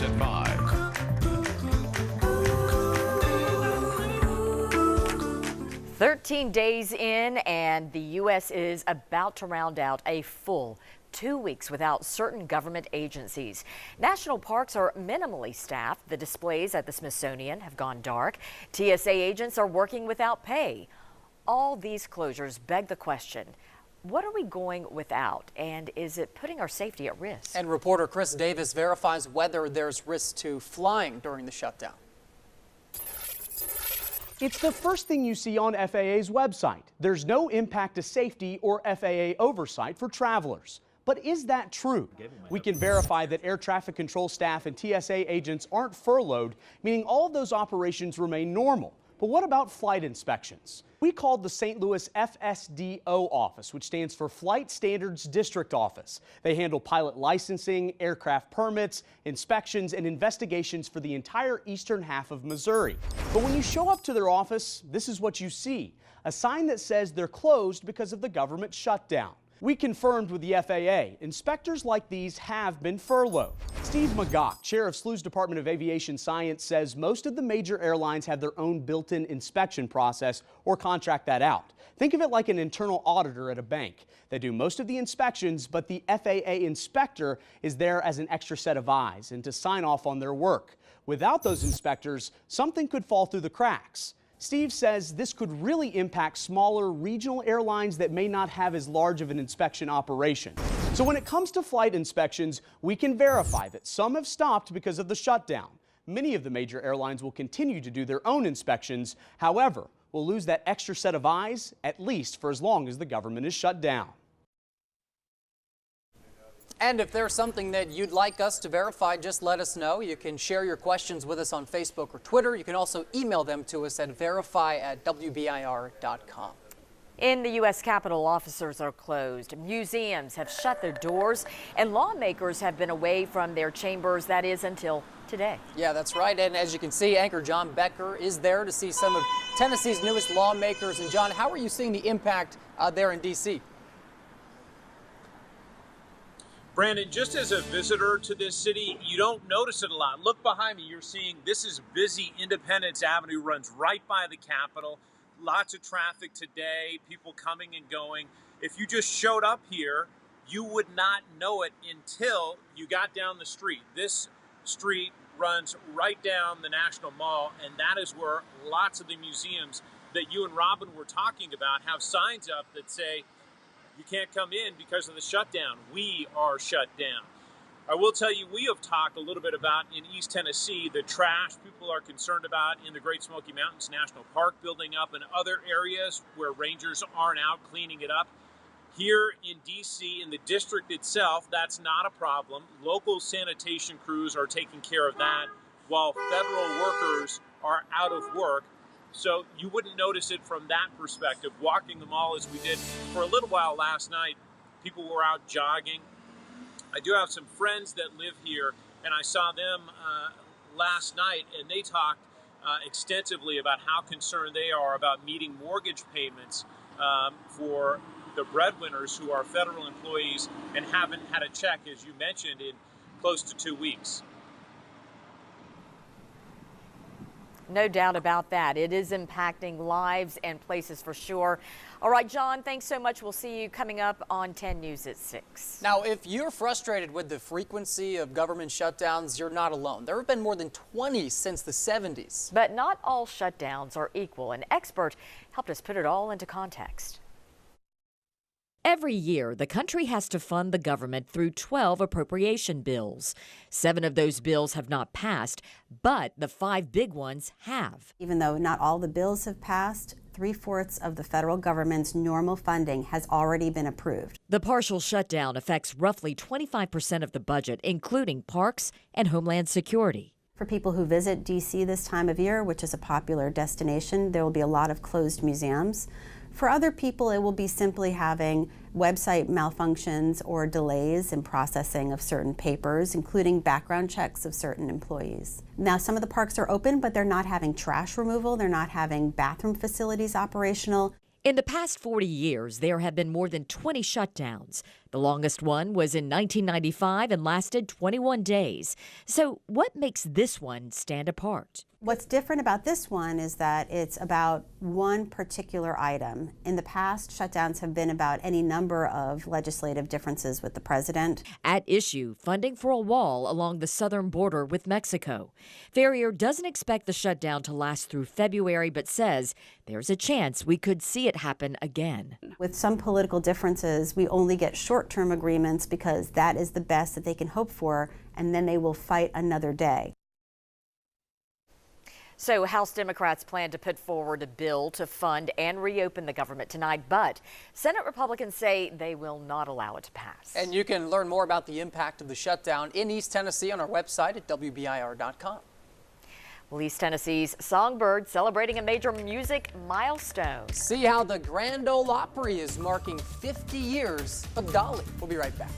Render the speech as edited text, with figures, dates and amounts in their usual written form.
News at 5. 13 days in, and the U.S. is about to round out a full 2 weeks without certain government agencies. National parks are minimally staffed. The displays at the Smithsonian have gone dark. TSA agents are working without pay. All these closures beg the question, what are we going without, and is it putting our safety at risk? And reporter Chris Davis verifies whether there's risk to flying during the shutdown. It's the first thing you see on FAA's website. There's no impact to safety or FAA oversight for travelers. But is that true? We can verify that air traffic control staff and TSA agents aren't furloughed, meaning all of those operations remain normal. But what about flight inspections? We called the St. Louis FSDO office, which stands for Flight Standards District Office. They handle pilot licensing, aircraft permits, inspections, and investigations for the entire eastern half of Missouri. But when you show up to their office, this is what you see: a sign that says they're closed because of the government shutdown. We confirmed with the FAA, inspectors like these have been furloughed. Steve McGough, chair of SLU's Department of Aviation Science, says most of the major airlines have their own built-in inspection process or contract that out. Think of it like an internal auditor at a bank. They do most of the inspections, but the FAA inspector is there as an extra set of eyes and to sign off on their work. Without those inspectors, something could fall through the cracks. Steve says this could really impact smaller regional airlines that may not have as large of an inspection operation. So when it comes to flight inspections, we can verify that some have stopped because of the shutdown. Many of the major airlines will continue to do their own inspections. However, we'll lose that extra set of eyes, at least for as long as the government is shut down. And if there's something that you'd like us to verify, just let us know. You can share your questions with us on Facebook or Twitter. You can also email them to us at verify@wbir.com. In the U.S. Capitol, officers are closed. Museums have shut their doors, and lawmakers have been away from their chambers, that is, until today. Yeah, that's right. And as you can see, anchor John Becker is there to see some of Tennessee's newest lawmakers. And John, how are you seeing the impact there in D.C.? Brandon, just as a visitor to this city, you don't notice it a lot. Look behind me. You're seeing this is busy. Independence Avenue runs right by the Capitol. Lots of traffic today, people coming and going. If you just showed up here, you would not know it until you got down the street. This street runs right down the National Mall, and that is where lots of the museums that you and Robin were talking about have signs up that say, you can't come in because of the shutdown. We are shut down. I will tell you, we have talked a little bit about in East Tennessee, the trash people are concerned about in the Great Smoky Mountains National Park building up and other areas where rangers aren't out cleaning it up. Here in D.C., in the district itself, that's not a problem. Local sanitation crews are taking care of that while federal workers are out of work. So you wouldn't notice it from that perspective. Walking the mall as we did for a little while last night, people were out jogging. I do have some friends that live here, and I saw them last night, and they talked extensively about how concerned they are about meeting mortgage payments for the breadwinners who are federal employees and haven't had a check, as you mentioned, in close to 2 weeks. No doubt about that. It is impacting lives and places for sure. All right, John, thanks so much. We'll see you coming up on 10 News at 6. Now, if you're frustrated with the frequency of government shutdowns, you're not alone. There have been more than 20 since the 70s. But not all shutdowns are equal. An expert helped us put it all into context. Every year, the country has to fund the government through 12 appropriation bills. 7 of those bills have not passed, but the 5 big ones have. Even though not all the bills have passed, 3/4 of the federal government's normal funding has already been approved. The partial shutdown affects roughly 25% of the budget, including parks and Homeland Security. For people who visit D.C. this time of year, which is a popular destination, there will be a lot of closed museums. For other people, it will be simply having website malfunctions or delays in processing of certain papers, including background checks of certain employees. Now, some of the parks are open, but they're not having trash removal. They're not having bathroom facilities operational. In the past 40 years, there have been more than 20 shutdowns. The longest one was in 1995 and lasted 21 days. So what makes this one stand apart? What's different about this one is that it's about one particular item. In the past, shutdowns have been about any number of legislative differences with the president. At issue, funding for a wall along the southern border with Mexico. Ferrier doesn't expect the shutdown to last through February, but says there's a chance we could see it happen again. With some political differences, we only get short-term agreements because that is the best that they can hope for, and then they will fight another day. So House Democrats plan to put forward a bill to fund and reopen the government tonight, but Senate Republicans say they will not allow it to pass. And you can learn more about the impact of the shutdown in East Tennessee on our website at WBIR.com. Well, East Tennessee's Songbird celebrating a major music milestone. See how the Grand Ole Opry is marking 50 years of Dolly. We'll be right back.